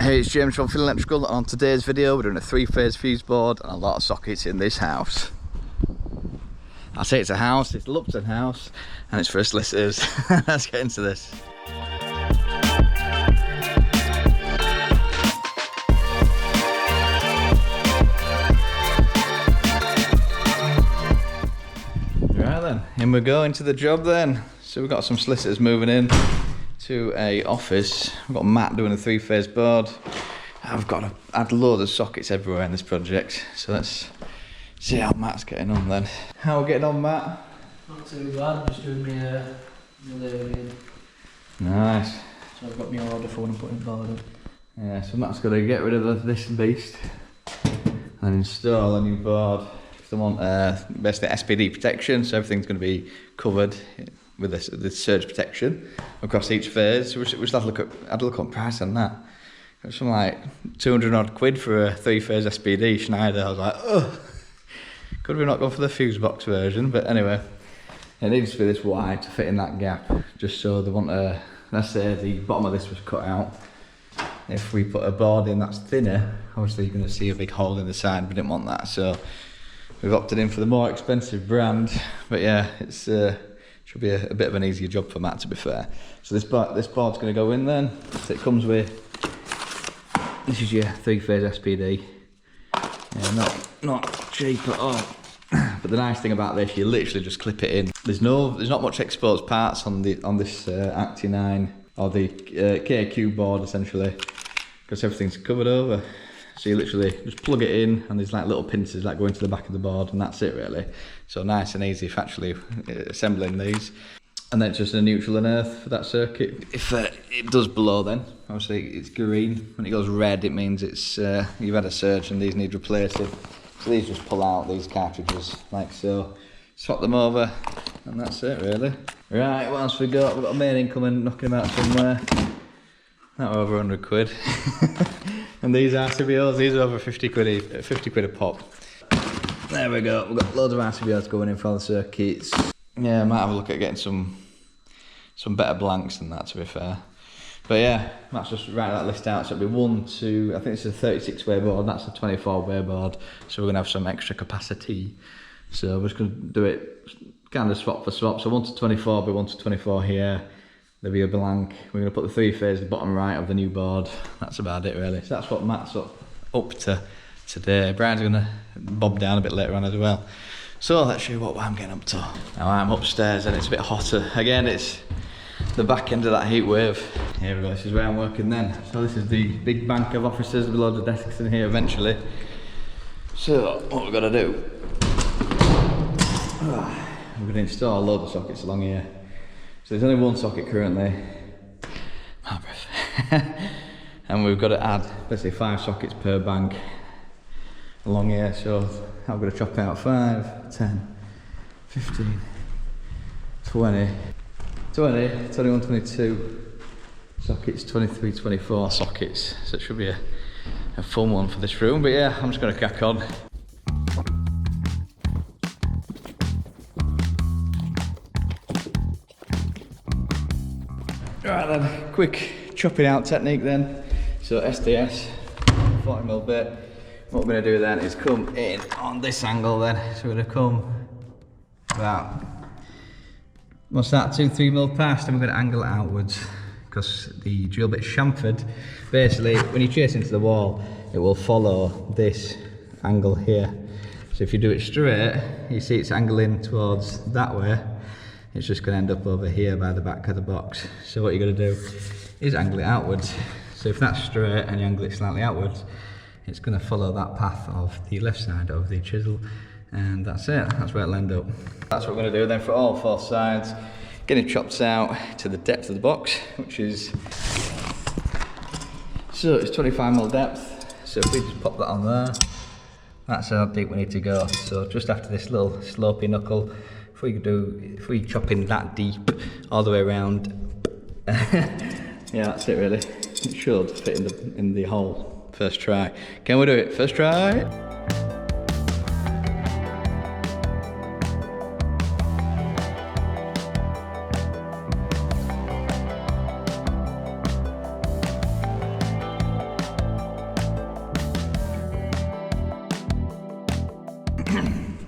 Hey, it's James from Finney Electrical. On today's video we're doing a 3-phase fuse board and a lot of sockets in this house. I say it's a house, it's Lupton house, and it's for solicitors. Let's get into this. Right then, in we go into the job then. So we've got some solicitors moving in to a office. We've got Matt doing a 3-phase board. I've got to add loads of sockets everywhere in this project. So let's see how Matt's getting on then. How are we getting on, Matt? Not too bad, just doing my layering. Nice. So I've got my order phone and putting board up. Yeah, so Matt's got to get rid of this beast and install a new board. They want basically SPD protection, so everything's going to be covered with this surge protection across each phase. So we just had a look at price on that. It was something like 200 odd quid for a 3-phase SPD Schneider. I was like, oh, could we not go for the fuse box version? But anyway, it needs to be this wide to fit in that gap, just so they want a, let's say the bottom of this was cut out. If we put a board in that's thinner, obviously you're going to see a big hole in the side. We didn't want that, so we've opted in for the more expensive brand. But yeah, it's should be a bit of an easier job for Matt, to be fair. So this board's going to go in then. So it comes with, this is your 3-phase SPD. Yeah, not cheap at all. But the nice thing about this, you literally just clip it in. There's not much exposed parts on this Acti 9 or the KQ board essentially, because everything's covered over. So you literally just plug it in, and there's like little pincers that go into the back of the board, and that's it really. So nice and easy for actually assembling these. And then just a neutral and earth for that circuit. If it does blow, then obviously it's green. When it goes red, it means it's you've had a surge and these need replacing. So these just pull out, these cartridges like so. Swap them over, and that's it really. Right, what else we got? We've got a main incoming knocking them out somewhere. That were over 100 quid. And these RCBOs, these are over 50 quid a pop. There we go, we've got loads of RCBOs going in for all the circuits. Yeah, I might have a look at getting some better blanks than that, to be fair. But yeah, Matt's just writing that list out. So it'll be 1, 2, I think it's a 36-way board, that's a 24-way board. So we're gonna have some extra capacity. So we're just gonna do it kind of swap for swap. So 1 to 24 will be 1 to 24 here. There'll be a blank. We're going to put the 3-phase at the bottom right of the new board. That's about it really. So that's what Matt's up to today. Brian's going to bob down a bit later on as well. So let's show you what I'm getting up to. Now I'm upstairs and it's a bit hotter. Again, it's the back end of that heat wave. Here we go, this is where I'm working then. So this is the big bank of offices with loads of desks in here eventually. So what we've got to do, we're going to install a load of sockets along here. So there's only one socket currently, and we've got to add basically 5 sockets per bank along here. So I'm going to chop out 5, 10, 15, 20, 21, 22 sockets, 23, 24 sockets. So it should be a fun one for this room. But yeah, I'm just going to crack on. Right then, quick chopping out technique then. So SDS, 40mm bit. What we're going to do then is come in on this angle then. So we're going to come about, what's that, 2-3mm past, and we're going to angle it outwards because the drill bit's chamfered. Basically, when you chase into the wall, it will follow this angle here. So if you do it straight, you see it's angling towards that way. It's just going to end up over here by the back of the box. So what you're going to do is angle it outwards. So if that's straight and you angle it slightly outwards, it's going to follow that path of the left side of the chisel, and that's it. That's where it'll end up. That's what we're going to do then for all 4 sides. Get it chopped out to the depth of the box, which is, so it's 25mm depth. So if we just pop that on there, that's how deep we need to go. So just after this little slopey knuckle, if we chop in that deep all the way around, yeah, that's it really. It should fit in the hole. First try. Can we do it? First try.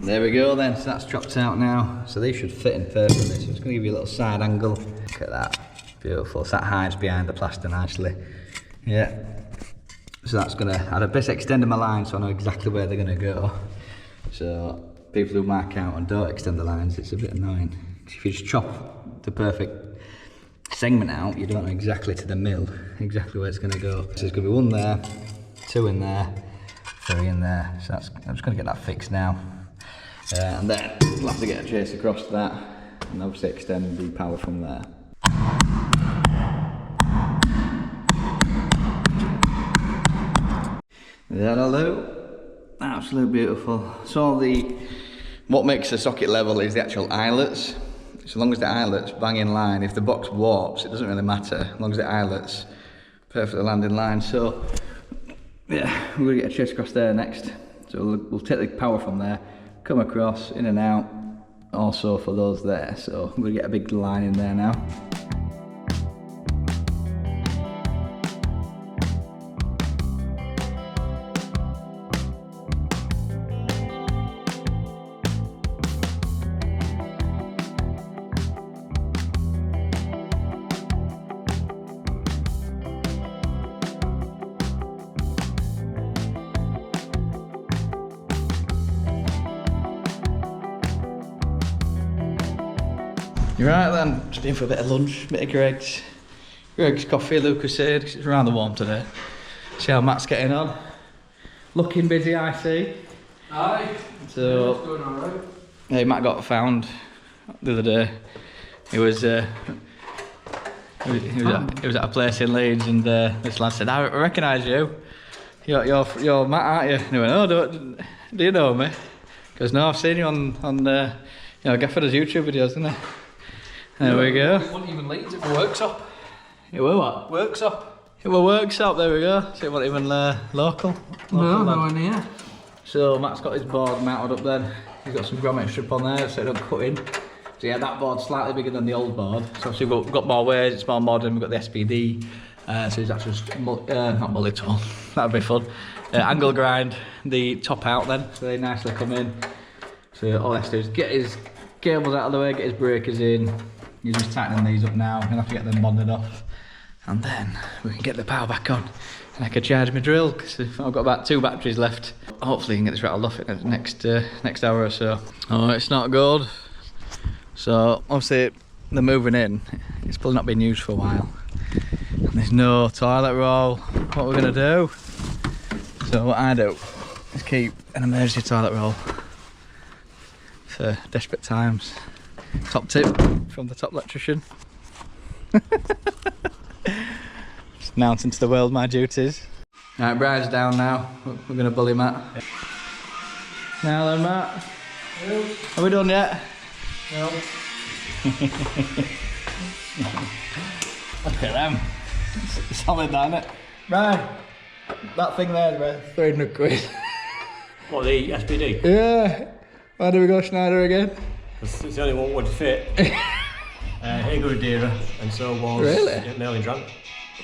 There we go then, so that's chopped out now. So they should fit in perfectly. So it's going to give you a little side angle. Look at that, beautiful. So that hides behind the plaster nicely. Yeah. So that's going to, I'd have best extended my line so I know exactly where they're going to go. So people who mark out and don't extend the lines, it's a bit annoying. If you just chop the perfect segment out, you don't know exactly to the mill, exactly where it's going to go. So there's going to be 1 there, 2 in there, 3 in there. So that's, I'm just going to get that fixed now. And then we'll have to get a chase across to that and obviously extend the power from there. That'll do. Absolutely beautiful. So what makes the socket level is the actual eyelets. So long as the eyelets bang in line, if the box warps, it doesn't really matter. As long as the eyelets perfectly land in line. So yeah, we're gonna get a chase across there next. So we'll take the power from there, come across, in and out, also for those there. So we're gonna get a big line in there now. Right then, just in for a bit of lunch, bit of Greg's coffee, Lucas said, 'cause it's rather warm today. See how Matt's getting on. Looking busy, I see. Aye. So, it's going alright. Hey, Matt got found the other day. He was at a place in Leeds, and this lad said, "I recognise you. You're Matt, aren't you?" And he went, "Oh, do you know me?" He goes, "No, I've seen you on Gaffer's YouTube videos, isn't it?" There we go. It wasn't even Leeds, it was workshop. It were what? Workshop. It were workshop, there we go. So it wasn't even local. No, nowhere near. So Matt's got his board mounted up then. He's got some grommet strip on there so it don't cut in. So yeah, that board's slightly bigger than the old board. So obviously we've got more ways, it's more modern, we've got the SPD. So he's actually just, not multi tool, that'd be fun. Angle grind the top out then, so they nicely come in. So all he has to do is get his cables out of the way, get his breakers in. He's just tightening these up now, he'll have to get them bonded off. And then we can get the power back on. And I can charge my drill, because I've got about 2 batteries left. Hopefully you can get this rattled off in the next hour or so. Oh, it's not good. So obviously they're moving in. It's probably not been used for a while. And there's no toilet roll. What we're gonna do? So what I do is keep an emergency toilet roll for desperate times. Top tip from the top electrician. Just announcing to the world my duties. Right, Brian's down now. We're gonna bully Matt. Now then, Matt. No. Are we done yet? No. Look at them. Solid, isn't it? Brian, that thing there is worth 300 quid. What, the SPD? Yeah. Why do we go Schneider again? It's the only one would fit. Here goes Dira, and so was Merlin Dran.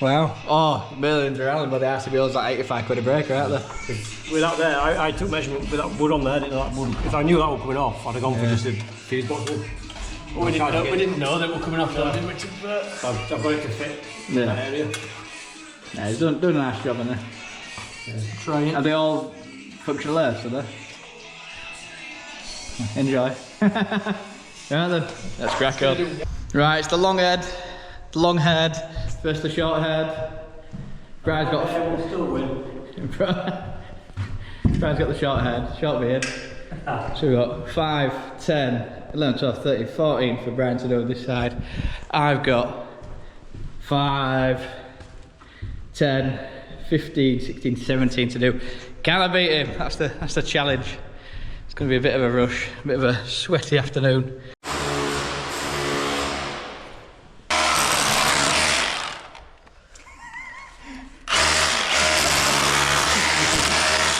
Wow. Oh, millions around, but the RCBO's like 85 quid a breaker, aren't they? With that there, I took measurement with that wood on there, didn't know that wood. If I knew that was coming off, I'd have gone for just a fuse box wood. We didn't know that we're coming off though, did we? I've got it to fit that area. Yeah, he's doing a nice job in there. Trying. Are they all functional lathes, are they? Enjoy. Right then, let's crack on. Right, it's the long head, first the short head. Brian's got Brian's got the short head, short beard. So we've got 5, 10, 11, 12, 13, 14 for Brian to do on this side. I've got 5, 10, 15, 16, 17 to do. Can I beat him? That's the challenge. It's going to be a bit of a rush, a bit of a sweaty afternoon.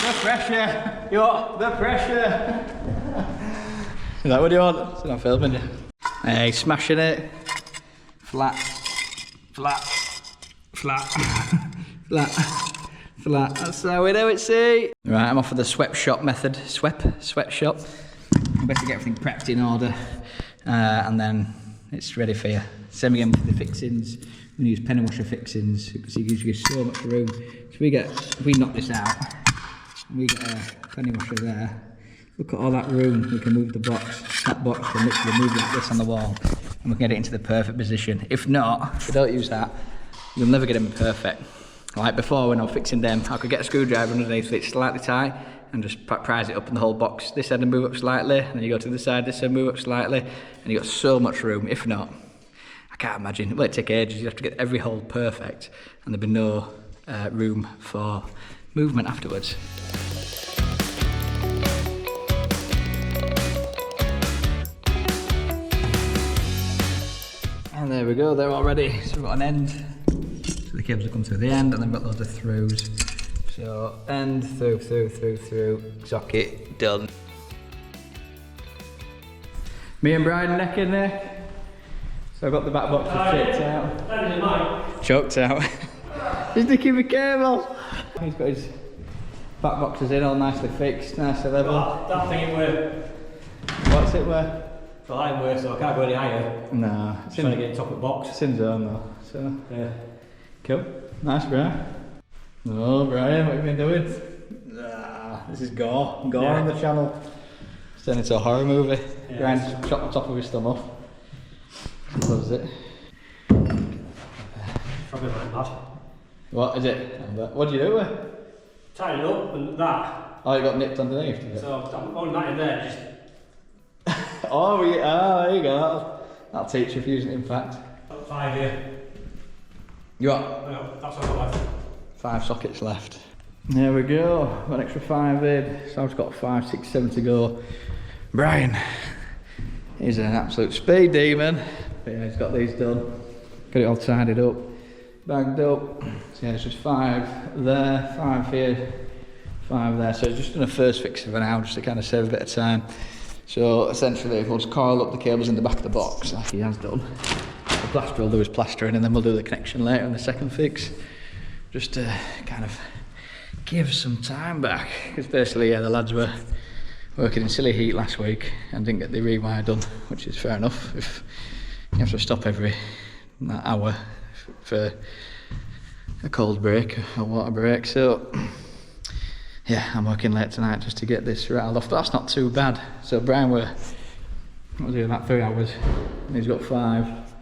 The pressure! You want the pressure? Is that what you want? It's not filming you. Hey, smashing it. Flat. Flat. Flat. Flat. Flat. That's how we do it, see? Right, I'm off with the sweat shop method. Sweat shop. best to get everything prepped in order, and then it's ready for you. Same again with the fixings. We use penny washer fixings because it gives you so much room. So if we knock this out, and we get a penny washer there. Look at all that room. We can move the box. That box can literally move like this on the wall, and we can get it into the perfect position. If not, if we don't use that, you'll never get them perfect. Like before, when I was fixing them, I could get a screwdriver underneath it slightly tight and just prise it up in the whole box. This end and move up slightly, and then you go to the side, this end, move up slightly, and you got so much room. If not, I can't imagine. Well, it'd take ages. You'd have to get every hole perfect, and there'd be no room for movement afterwards. And there we go, they're all ready. So we've got an end, so the cables will come through the end, and then we've got loads of throughs. So end, through, socket, done. Me and Brian neck and neck. So I've got the back box choked out. Choked out. He's nicking the cable. He's got his back boxes in, all nicely fixed, nicely level. Oh, that thing ain't worth. What's it worth? Well, I ain't worth, so I can't go any higher. No. It's trying to get top of the box. It's in zone though, so. Yeah. Cool. Nice, Brian. Oh, Brian, what have you been doing? This is gore on the channel. It's turned into a horror movie. Yeah. Brian's chopped the top of his thumb off. Loves it. Probably like that. What is it? What do you do with it? Tighten it up and that. Oh, you got nipped underneath, did it? So I'm holding that in there, just. Oh, there you go. That'll teach you if you're using it in fact. 5 here. You what? No, that's what I got left. 5 sockets left. There we go. Got an extra 5 in. So I've got 5, 6, 7 to go. Brian is an absolute speed demon. But yeah, he's got these done. Got it all tidied up, bagged up. So yeah, it's just 5 there, 5 here, 5 there. So just done a first fix for now, just to kind of save a bit of time. So essentially, we'll just coil up the cables in the back of the box, like he has done. The plaster will do his plastering, and then we'll do the connection later in the second fix. Just to kind of give some time back. Because basically, yeah, the lads were working in silly heat last week and didn't get the rewire done, which is fair enough. If you have to stop every hour for a cold break or water break. So yeah, I'm working late tonight just to get this rattled off, but that's not too bad. So Brian what was he, about 3 hours, and he's got 5,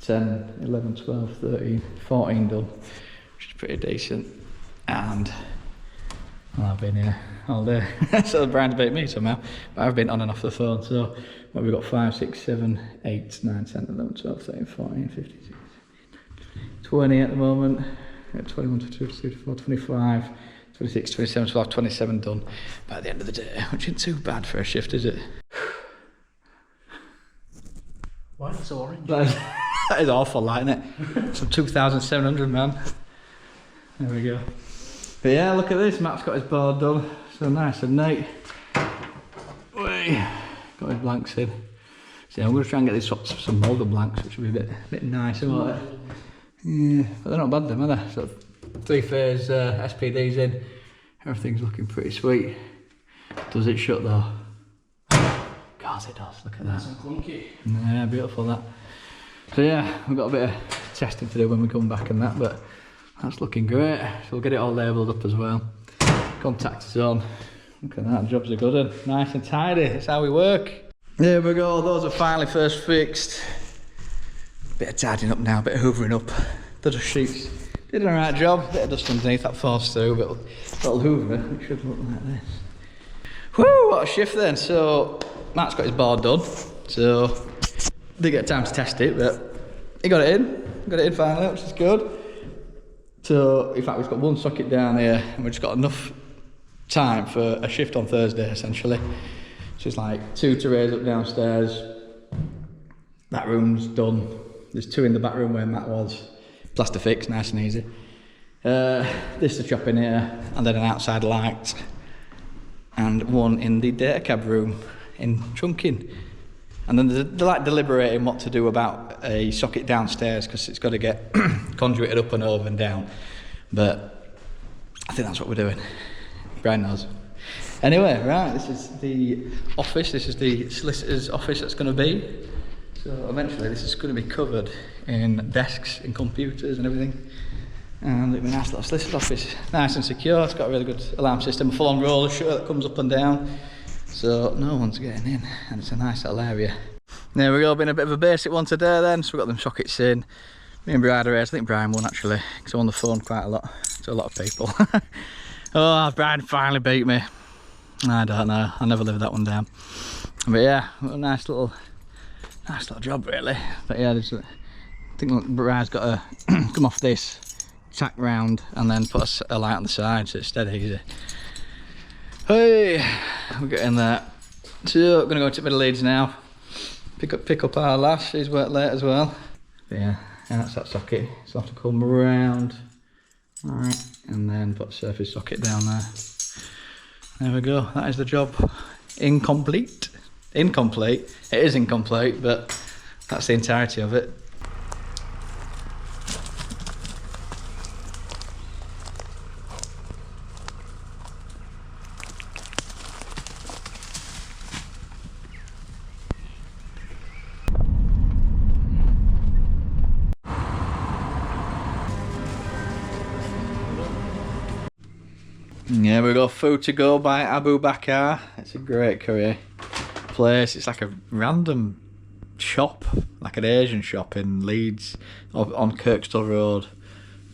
10, 11, 12, 13, 14 done, which is pretty decent. And well, I've been here all day. So Brian's beat me somehow, but I've been on and off the phone. So what we've got 5, 6, 7, 8, 9, 10, 11, 12, 13, 14, 15, 16, 20 at the moment. 21, 22, 24, 25, 26, 27, 12, 27 done by the end of the day, which isn't too bad for a shift, is it? Why is it so orange? That is awful, like, isn't it? Some 2,700, man. There we go. But yeah, look at this. Matt's got his board done. So nice and neat. Got his blanks in. So yeah, I'm going to try and get these swapped some moulder blanks, which will be a bit nicer, won't it? Yeah, but they're not bad then, are they? So 3-phase SPD's in. Everything's looking pretty sweet. Does it shut though? God, it does. Look at that. Nice and clunky. Yeah, beautiful that. So yeah, we've got a bit of testing to do when we come back and that, but that's looking great. So we'll get it all labelled up as well. Contactors on. Look at that, jobs are good and nice and tidy. That's how we work. There we go, those are finally first fixed. Bit of tidying up now, bit of hoovering up. The dust sheets did an alright job. Bit of dust underneath that falls through, but little hoover, it should look like this. Woo, what a shift then. So Matt's got his board done. So didn't get time to test it, but he got it in. Got it in finally, which is good. So in fact we've got one socket down here and we've just got enough time for a shift on Thursday essentially. So it's like 2 to raise up downstairs. That room's done. There's 2 in the back room where Matt was. Plaster fix, nice and easy. This to chop in here, and then an outside light. And one in the data cab room in trunking. And then they're like deliberating what to do about a socket downstairs because it's got to get conduited up and over and down. But I think that's what we're doing. Brian knows. Anyway, right, this is the office, this is the solicitor's office that's going to be. So eventually this is going to be covered in desks and computers and everything. And it'll be a nice little solicitor's office, nice and secure. It's got a really good alarm system, a full-on roller shutter that comes up and down, so no one's getting in, and it's a nice little area. There we go, been a bit of a basic one today then, so we've got them sockets in. Me and Brian are here. I think Brian won actually, because I'm on the phone quite a lot to a lot of people. Oh, Brian finally beat me. I don't know, I never lived that one down. But yeah, a nice little job really. But yeah, I think Brian's got to come off this, tack round, and then put a light on the side so it's dead easy. Hey, we're getting there. So we're gonna go to Middle Leeds now. Pick up our lass. She's worked late as well. But yeah, and that's that socket. So I have to come round. Alright, and then put a surface socket down there. There we go. That is the job. Incomplete. Incomplete. It is incomplete, but that's the entirety of it. Yeah, we got Food to Go by Abu Bakar. It's a great curry place. It's like a random shop, like an Asian shop in Leeds on Kirkstall Road.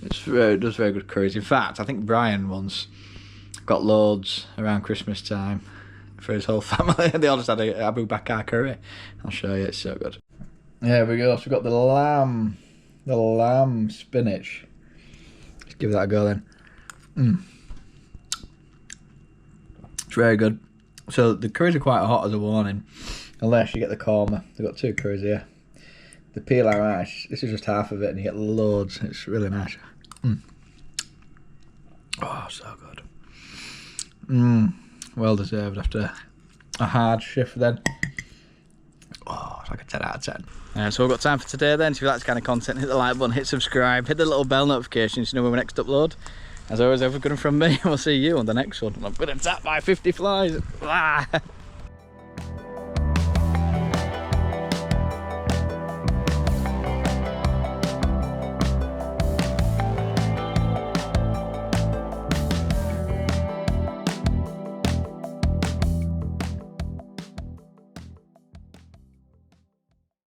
It does very good curries. In fact, I think Brian once got loads around Christmas time for his whole family. They all just had a Abu Bakar curry. I'll show you, it's so good. There we go, so we've got the lamb spinach. Let's give that a go then. It's very good. So the curries are quite hot as a warning, unless you get the korma. They've got two curries here. The pilau rice, this is just half of it and you get loads. It's really nice. Oh, so good. Well deserved after a hard shift then. Oh, it's like a 10 out of 10. So we've got time for today then. So if you like this kind of content, hit the like button, hit subscribe, hit the little bell notification so you know when we next upload. As always, over good from me, we'll see you on the next one. I'm going to tap by 50 flies.